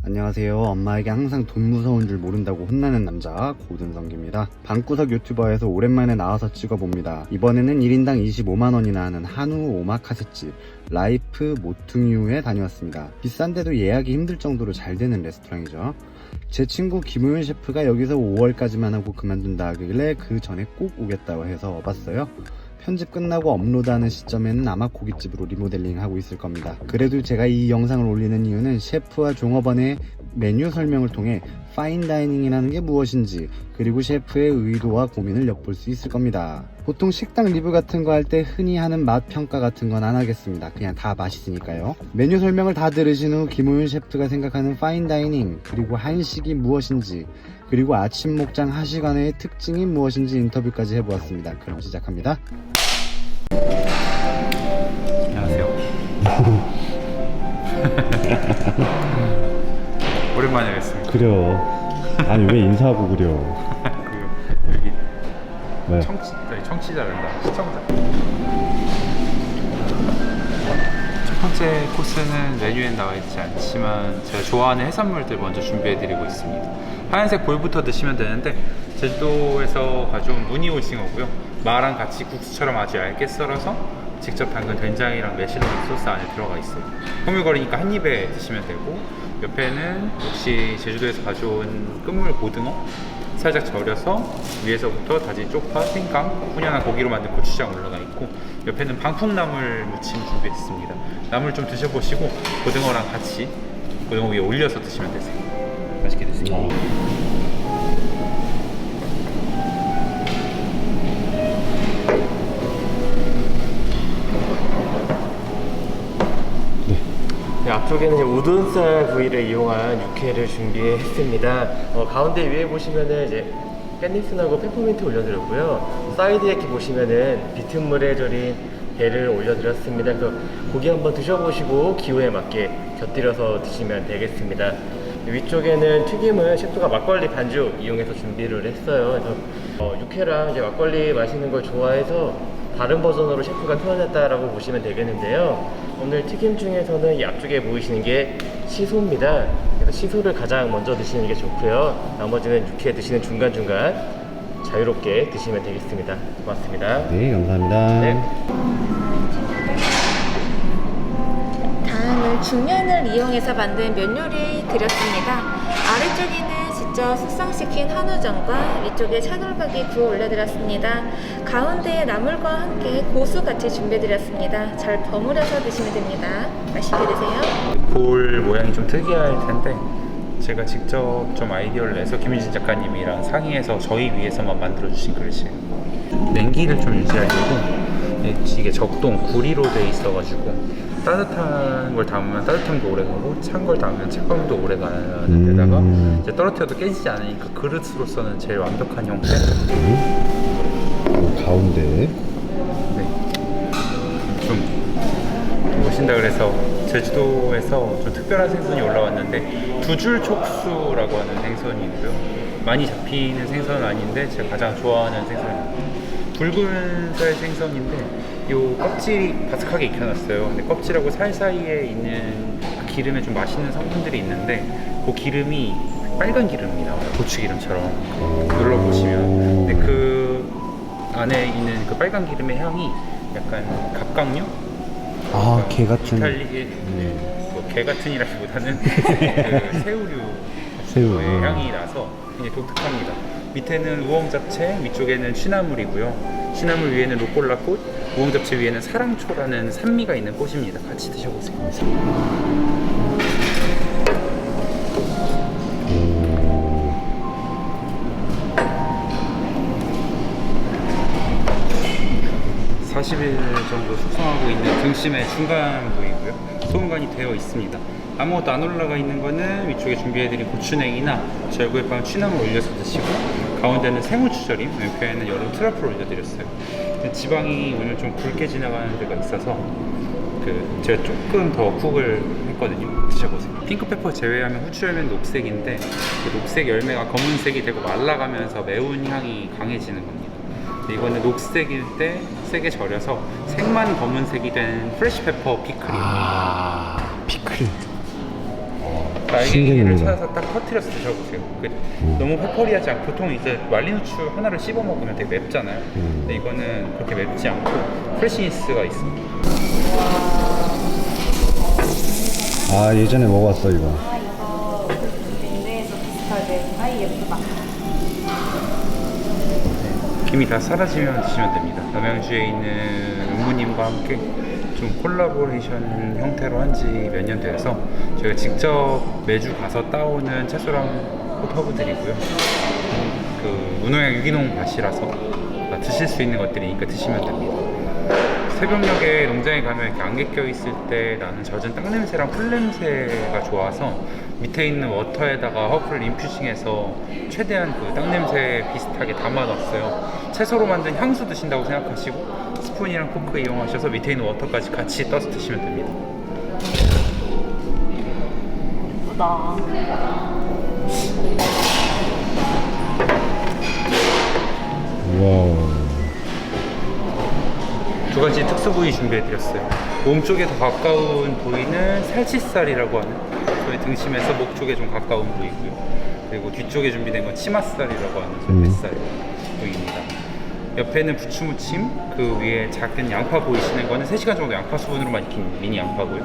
안녕하세요. 엄마에게 항상 돈 무서운 줄 모른다고 혼나는 남자 고든성기입니다. 방구석 유튜버에서 오랜만에 나와서 찍어봅니다. 이번에는 1인당 25만원이나 하는 한우 오마카세집 라이프 모퉁이우에 다녀왔습니다. 비싼데도 예약이 힘들 정도로 잘 되는 레스토랑이죠. 제 친구 김우윤 셰프가 여기서 5월까지만 하고 그만둔다 하길래 그 전에 꼭 오겠다고 해서 와봤어요. 편집 끝나고 업로드하는 시점에는 아마 고깃집으로 리모델링 하고 있을 겁니다. 그래도 제가 이 영상을 올리는 이유는 셰프와 종업원의 메뉴 설명을 통해 파인다이닝이라는 게 무엇인지, 그리고 셰프의 의도와 고민을 엿볼 수 있을 겁니다. 보통 식당 리뷰 같은 거 할 때 흔히 하는 맛 평가 같은 건 안 하겠습니다. 그냥 다 맛있으니까요. 메뉴 설명을 다 들으신 후 김우윤 셰프가 생각하는 파인다이닝, 그리고 한식이 무엇인지, 그리고 아침 목장 하시관의 특징이 무엇인지 인터뷰까지 해보았습니다. 그럼 시작합니다. 안녕하세요. 오랜만에 뵙습니다. 그려. 아니 왜 인사하고 그려. 여기 왜? 청취자란다. 시청자. 첫 번째 코스는 메뉴에 나와 있지 않지만 제가 좋아하는 해산물들 먼저 준비해드리고 있습니다. 하얀색 볼부터 드시면 되는데 제주도에서 가져온 무늬 오징어고요. 마랑 같이 국수처럼 아주 얇게 썰어서 직접 담근 된장이랑 매실록 소스 안에 들어가 있어요. 허물거리니까 한 입에 드시면 되고, 옆에는 역시 제주도에서 가져온 끝물 고등어 살짝 절여서 위에서부터 다진 쪽파, 생강, 훈연한 고기로 만든 고추장 올라가 있고, 옆에는 방풍나물 무침 준비했습니다. 나물 좀 드셔보시고 고등어랑 같이 고등어 위에 올려서 드시면 되세요. 맛있게 드세요. 네, 앞쪽에는 우둔살 부위를 이용한 육회를 준비했습니다. 가운데 위에 보시면은 이제 깻잎순하고 페퍼민트 올려드렸고요. 사이드에 이렇게 보시면은 비트물에 절인 게를 올려드렸습니다. 그래서 고기 한번 드셔보시고 기호에 맞게 곁들여서 드시면 되겠습니다. 위쪽에는 튀김은 셰프가 막걸리 반죽 이용해서 준비를 했어요. 그래서 육회랑 이제 막걸리 마시는 걸 좋아해서 다른 버전으로 셰프가 표현했다라고 보시면 되겠는데요. 오늘 튀김 중에서는 이 앞쪽에 보이시는 게 시소입니다. 그래서 시소를 가장 먼저 드시는 게 좋고요. 나머지는 육회 드시는 중간중간 자유롭게 드시면 되겠습니다. 고맙습니다. 네, 감사합니다. 네. 다음은 중면을 이용해서 만든 면 요리 드렸습니다. 아래쪽에는 직접 숙성시킨 한우전과 위쪽에 차돌박이 구워 올려드렸습니다. 가운데에 나물과 함께 고수 같이 준비해드렸습니다. 잘 버무려서 드시면 됩니다. 맛있게 드세요. 볼 모양이 좀 특이할 텐데 제가 직접 좀 아이디어를 내서 김유진 작가님이랑 상의해서 저희 위해서만 만들어주신 그릇이에요. 냉기를 좀 유지하려고 이게 적동 구리로 돼 있어가지고 따뜻한 걸 담으면 따뜻함도 오래 가고 찬 걸 담으면 차가움도 오래 가는 데다가 이제 떨어뜨려도 깨지지 않으니까 그릇으로서는 제일 완벽한 형태. 가운데. 네. 좀 오신다 그래서 제주도에서 좀 특별한 생선이 올라왔는데 두줄 촉수라고 하는 생선이고요. 많이 잡히는 생선은 아닌데 제가 가장 좋아하는 생선입니다. 붉은살 생선인데 요 껍질이 바삭하게 익혀놨어요. 근데 껍질하고 살 사이에 있는 그 기름에 좀 맛있는 성분들이 있는데 그 기름이 빨간 기름이 나와요. 고추기름처럼 눌러보시면. 근데 그 안에 있는 그 빨간 기름의 향이 약간 갑각류? 아, 게 같은. 게 같은이라기보다는 그 새우류 새우. 의 향이 나서 굉장히 독특합니다. 밑에는 우엉잡채, 위쪽에는 취나물이고요. 취나물 위에는 로꼴라꽃, 우엉잡채 위에는 사랑초라는 산미가 있는 꽃입니다. 같이 드셔보세요. 40일 정도 숙성하고 있는 등심의 중간 부위고요. 소금간이 되어 있습니다. 아무것도 안 올라가 있는 거는 위쪽에 준비해드린 고추냉이나 절구에빵 취나물 올려서 드시고, 가운데는 생후추절임, 옆에는 여름 트러플 올려드렸어요. 지방이 오늘 좀 굵게 지나가는 데가 있어서 제가 조금 더 쿡을 했거든요. 드셔보세요. 핑크페퍼 제외하면 후추 열매는 녹색인데 그 녹색 열매가 검은색이 되고 말라가면서 매운 향이 강해지는 겁니다. 이거는 녹색일 때 세게 절여서 색만 검은색이 된 프레시 페퍼 피클이에요. 아, 피클. 날개를 신기합니다. 찾아서 딱 터트려서 드셔보세요. 너무 페퍼리하지 않고 보통 이제 말린 후추 하나를 씹어 먹으면 되게 맵잖아요. 근데 이거는 그렇게 맵지 않고 프레시니스가 있습니다. 아, 예전에 먹어봤어 이거. 아, 이거 밴드에서 비슷하게. 아이, 예쁘다. 김이 다 사라지면 드시면 됩니다. 남양주에 있는 은부님과 함께 좀 콜라보레이션 형태로 한 지 몇 년 돼서 저희가 직접 매주 가서 따오는 채소랑 꽃허브들이고요. 그 무농약 유기농 밭이라서 드실 수 있는 것들이니까 드시면 됩니다. 새벽녘에 농장에 가면 이렇게 안개 껴 있을 때 나는 젖은 땅 냄새랑 풀 냄새가 좋아서 밑에 있는 워터에다가 허브를 인퓨징해서 최대한 그 땅 냄새 비슷하게 담아놨어요. 채소로 만든 향수 드신다고 생각하시고 스푼이랑 포크 이용하셔서 밑에 있는 워터까지 같이 떠서 드시면 됩니다. 예쁘다. 와우. 두 가지 특수 부위 준비해드렸어요. 몸 쪽에 더 가까운 부위는 살치살이라고 하는 저희 등심에서 목 쪽에 좀 가까운 부위고요. 그리고 뒤쪽에 준비된 건 치맛살이라고 하는 저희 뱃살 부위입니다. 옆에는 부추무침, 그 위에 작은 양파 보이시는 거는 3시간 정도 양파 수분으로만 익힌 미니 양파고요.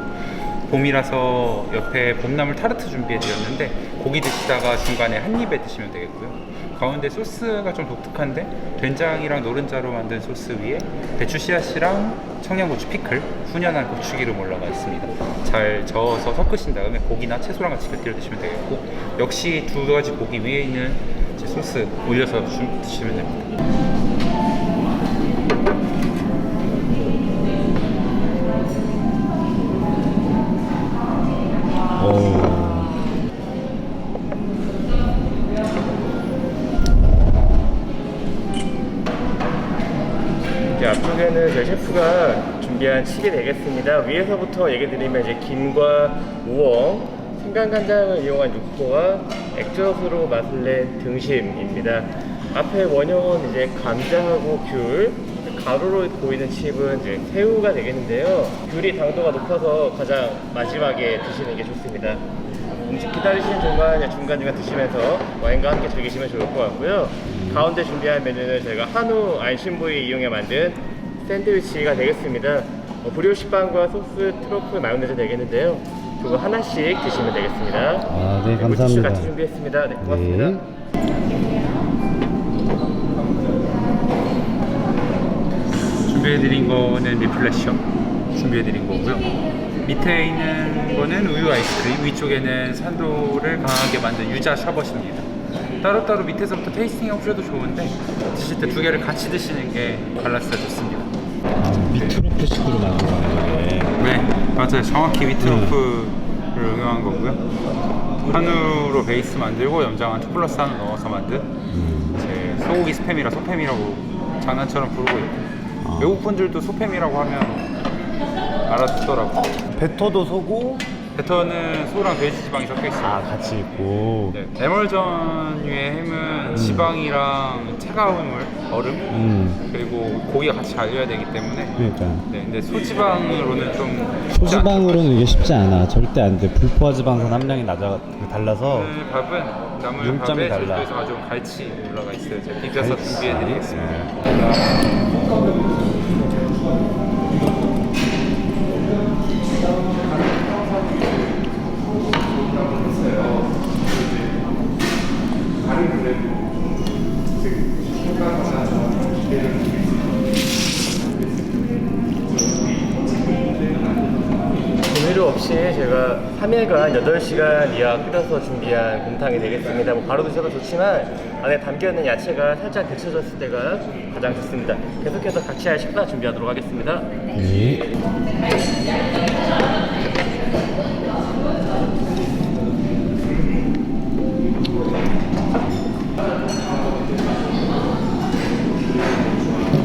봄이라서 옆에 봄나물 타르트 준비해드렸는데 고기 드시다가 중간에 한 입에 드시면 되겠고요. 가운데 소스가 좀 독특한데 된장이랑 노른자로 만든 소스 위에 배추 씨앗이랑 청양고추 피클, 훈연한 고추기름 올라가 있습니다. 잘 저어서 섞으신 다음에 고기나 채소랑 같이 곁들여 드시면 되겠고 역시 두 가지 고기 위에 있는 소스 올려서 드시면 됩니다. 이제 앞쪽에는 저희 셰프가 준비한 칩이 되겠습니다. 위에서부터 얘기 드리면 이제 김과 우엉, 생강간장을 이용한 육포와 액젓으로 맛을 낸 등심입니다. 앞에 원형은 이제 감자하고 귤, 가루로 보이는 칩은 이제 새우가 되겠는데요. 귤이 당도가 높아서 가장 마지막에 드시는 게 좋습니다. 음식 기다리시는 동안 중간중간 드시면서 와인과 함께 즐기시면 좋을 것 같고요. 가운데 준비한 메뉴는 저희가 한우 안심부위 이용해 만든 샌드위치가 되겠습니다. 브리오시빵과 소스, 트러플, 마요네즈 되겠는데요. 그거 하나씩 드시면 되겠습니다. 아, 네, 물티슈 감사합니다. 같이 준비했습니다. 네, 고맙습니다. 네. 준비해드린 거는 리플래셔 준비해드린 거고요. 밑에 있는 거는 우유 아이스크림, 위쪽에는 산도를 강하게 만든 유자 샤벗입니다. 따로따로 밑에서부터 테이스팅 해보셔도 좋은데 드실 때 두 개를 같이 드시는 게 밸런스가 좋습니다. 아, 미트로프식으로 만든 거예요, 이게. 네, 맞아요. 정확히 위트로프를 응용한 거고요. 한우로 베이스 만들고 염장한 2 플러스 한우 넣어서 만든 제 소고기 스팸이라 소팸이라고 장난처럼 부르고 있고 외국 분들도 소팸이라고 하면 알아듣더라고요. 베터도 소고, 베터는 소랑 돼지 지방이 섞여 있어요. 아, 같이 있고. 네, 에멀전류의 햄은 지방이랑 차가운 물, 얼음, 그리고 고기가 같이 갈려야 되기 때문에. 그러니까. 네, 근데 소지방으로는 좀 쉽지 소지방으로는 이게 쉽지 않아. 절대 안 돼. 불포화 지방산 함량이 달라서. 오늘 밥은 나물 융점이 밥에 달라. 제주도에서 가져온 갈치 올라가 있어요. 제가 비벼서 갈치. 준비해드리겠습니다. 조미료 없이 제가 3일간 8시간 이하 끓여서 준비한 곰탕이 되겠습니다. 뭐 바로 드셔도 좋지만 안에 담겨있는 야채가 살짝 데쳐졌을 때가 가장 좋습니다. 계속해서 같이 할 식사 준비하도록 하겠습니다. 네.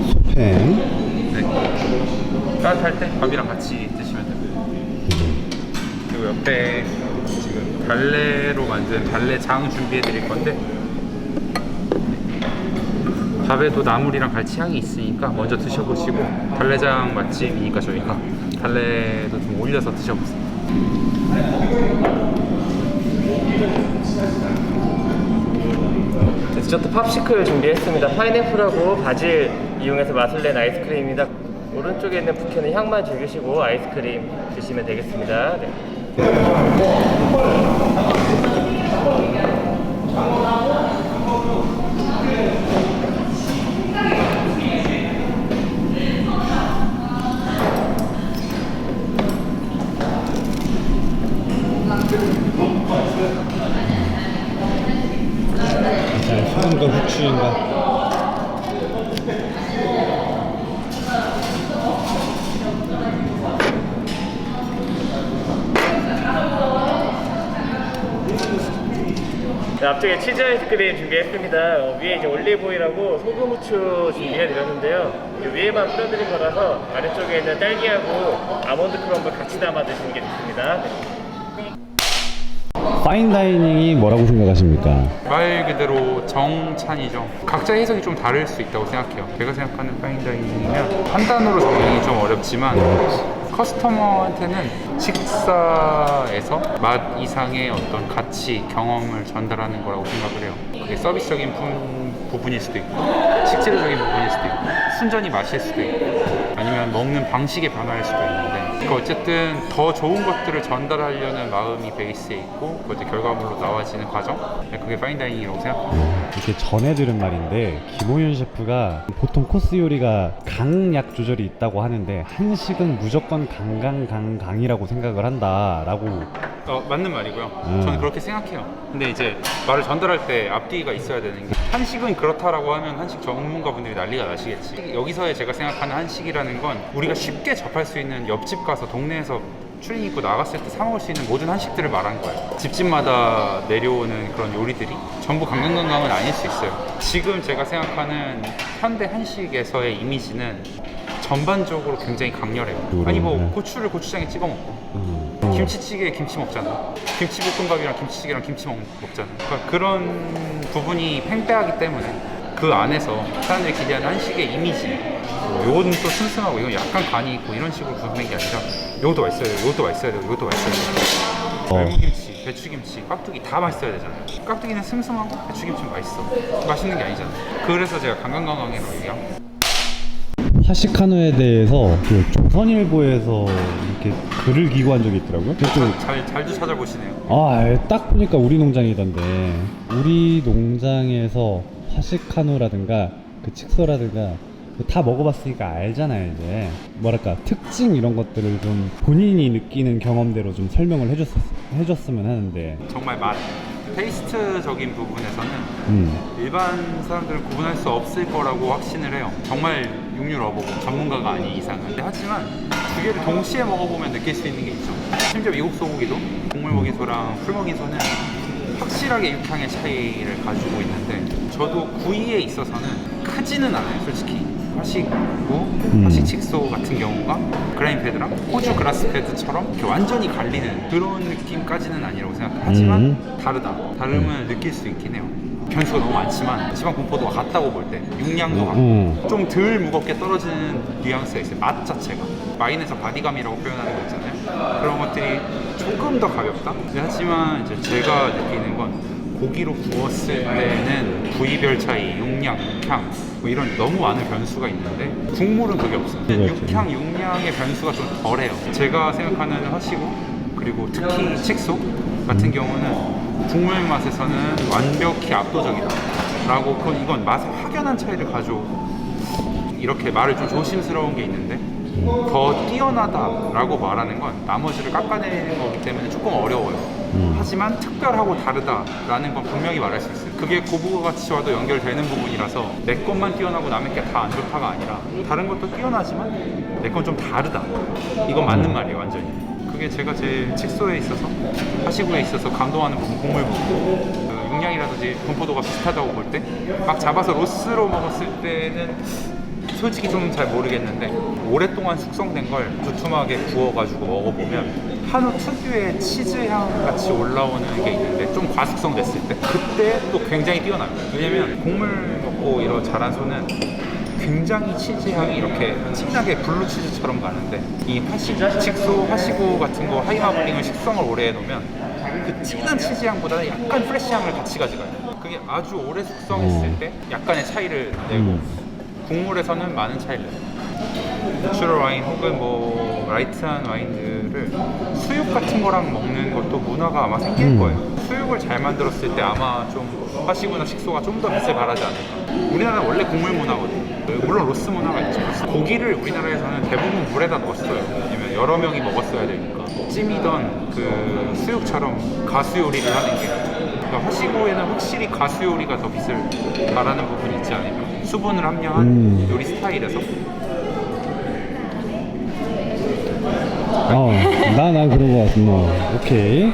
소팸. 네. 따뜻할 때 밥이랑 같이 드시면 됩니다. 그리고 옆에 지금 달래로 만든 달래장 준비해 드릴 건데 밥에도 나물이랑 같이 향이 있으니까 먼저 드셔보시고 달래장 맛집이니까 저희가 달래도 좀 올려서 드셔보세요. 디저트 팝시클 준비했습니다. 파인애플하고 바질 이용해서 맛을 낸 아이스크림입니다. 오른쪽에 있는 부케는 향만 즐기시고 아이스크림 드시면 되겠습니다. 네. 소금과 후추인가? 네, 앞쪽에 치즈 아이스크림 준비했습니다. 위에 이제 올리브오일하고 소금 후추 준비해드렸는데요. 위에만 뿌려드린 거라서 아래쪽에 있는 딸기하고 아몬드 크럼블 같이 담아 드시는 게 좋습니다. 파인다이닝이 뭐라고 생각하십니까? 말 그대로 정찬이죠. 각자 해석이 좀 다를 수 있다고 생각해요. 제가 생각하는 파인다이닝이면 한 단어로 정리하기 좀 어렵지만 커스터머한테는 식사에서 맛 이상의 어떤 가치, 경험을 전달하는 거라고 생각을 해요. 그게 서비스적인 부분일 수도 있고 식재료적인 부분일 수도 있고 순전히 맛일 수도 있고 아니면 먹는 방식의 변화일 수도 있는데 그러니까 어쨌든 더 좋은 것들을 전달하려는 마음이 베이스에 있고 그것이 결과물로 나와지는 과정, 그게 파인다이닝이라고 생각합니다. 이렇게 전해 들은 말인데 김호윤 셰프가 보통 코스 요리가 강약 조절이 있다고 하는데 한식은 무조건 강이라고 생각을 한다라고. 맞는 말이고요. 저는 그렇게 생각해요. 근데 이제 말을 전달할 때 앞뒤가 있어야 되는 게 한식은 그렇다라고 하면 한식 전문가분들이 난리가 나시겠지. 여기서의 제가 생각하는 한식이라는 건 우리가 쉽게 접할 수 있는 옆집 가서 동네에서 추리닝 입고 나갔을 때 사 먹을 수 있는 모든 한식들을 말하는 거예요. 집집마다 내려오는 그런 요리들이 전부 강강강강은 아닐 수 있어요. 지금 제가 생각하는 현대 한식에서의 이미지는 전반적으로 굉장히 강렬해요. 아니 뭐 고추를 고추장에 찍어 먹고 김치찌개에 김치 먹잖아. 김치볶음밥이랑 김치찌개랑 김치 먹잖아. 그러니까 그런 부분이 팽배하기 때문에 그 안에서 사람들이 기대하는 한식의 이미지, 요거는 또 슴슴하고 이건 약간 간이 있고 이런 식으로 구성된 게 아니라 요것도 맛있어야 돼요, 요것도 맛있어야 돼요, 요것도 맛있어야 돼요. 열무김치, 배추김치, 깍두기 다 맛있어야 되잖아요. 깍두기는 슴슴하고 배추김치는 맛있어. 맛있는 게 아니잖아요. 그래서 제가 강강강강이라고 얘기합니다. 화식 한우에 대해서 그 조선일보에서 이렇게 글을 기고한 적이 있더라고요. 잘도 찾아보시네요. 딱 보니까 우리 농장이던데 우리 농장에서 화식 한우라든가 그 칡소라든가 다 먹어봤으니까 알잖아요. 이제 뭐랄까 특징 이런 것들을 좀 본인이 느끼는 경험대로 좀 설명을 해줬으면 하는데. 정말 맛, 테이스트적인 부분에서는 일반 사람들은 구분할 수 없을 거라고 확신을 해요. 정말 육류 러버고 전문가가 아닌 이상은. 근데 하지만 두 개를 동시에 먹어보면 느낄 수 있는 게 있죠. 심지어 미국 소고기도 곡물먹이소랑 풀먹이소는 확실하게 육향의 차이를 가지고 있는데 저도 구이에 있어서는 크지는 않아요, 솔직히. 화식 칡소 같은 경우가 그라인패드랑 호주 그라스패드처럼 이렇게 완전히 갈리는 그런 느낌까지는 아니라고 생각해요. 하지만 다름을 느낄 수 있긴 해요. 변수가 너무 많지만 지방 분포도가 같다고 볼 때 육량도 같고 좀 덜 무겁게 떨어지는 뉘앙스가 있어요. 맛 자체가 마인에서 바디감이라고 표현하는 거 있잖아요. 그런 것들이 조금 더 가볍다. 하지만 이제 제가 느끼는 건 고기로 구웠을 때는 부위별 차이, 육량, 육향 뭐 이런 너무 많은 변수가 있는데 국물은 그게 없어요. 육향, 육량의 변수가 좀 덜해요. 제가 생각하는 화시고 그리고 특히 칡소 같은 경우는 국물 맛에서는 완벽히 압도적이다 라고 이건 맛의 확연한 차이를 가져오고 이렇게 말을 좀 조심스러운 게 있는데 더 뛰어나다 라고 말하는 건 나머지를 깎아내리는 거기 때문에 조금 어려워요. 하지만 특별하고 다르다라는 건 분명히 말할 수 있어요. 그게 고부가 가치와도 연결되는 부분이라서 내 것만 뛰어나고 남의 게 다 안 좋다가 아니라 다른 것도 뛰어나지만 내 건 좀 다르다. 이건 맞는 말이에요, 완전히. 그게 제가 제 칡소에 있어서 하시구에 있어서 감동하는 곡물 부분. 육량이라든지 분포도가 비슷하다고 볼 때 막 잡아서 로스로 먹었을 때는 솔직히 좀 잘 모르겠는데 오랫동안 숙성된 걸 두툼하게 구워가지고 먹어보면 한우 특유의 치즈향 같이 올라오는 게 있는데 좀 과숙성됐을 때 그때 또 굉장히 뛰어나요. 왜냐면 곡물 먹고 이런 자란 소는 굉장히 치즈향이 이렇게 진하게 블루치즈처럼 가는데 이 칡소, 화시고 같은 거 하이마블링을 숙성을 오래 해놓으면 그 진한 치즈향보다는 약간 프레쉬향을 같이 가져가요. 그게 아주 오래 숙성했을 때 약간의 차이를 내고 국물에서는 많은 차이를 내요. 내추럴 와인 혹은 뭐 라이트한 와인들을 수육 같은 거랑 먹는 것도 문화가 아마 생길 거예요. 수육을 잘 만들었을 때 아마 좀 화시구나 식소가 좀 더 빛을 발하지 않을까. 우리나라는 원래 국물 문화거든요. 물론 로스 문화가 있죠. 고기를 우리나라에서는 대부분 물에다 넣었어요. 왜냐면 여러 명이 먹었어야 되니까. 찜이던 그 수육처럼 가수 요리를 하는 게, 그러니까 화시구에는 확실히 가수 요리가 더 빛을 발하는 부분이 있지 않을까. 수분을 함량한 요리 스타일에서. 나 그런 거 같습니다. 오케이.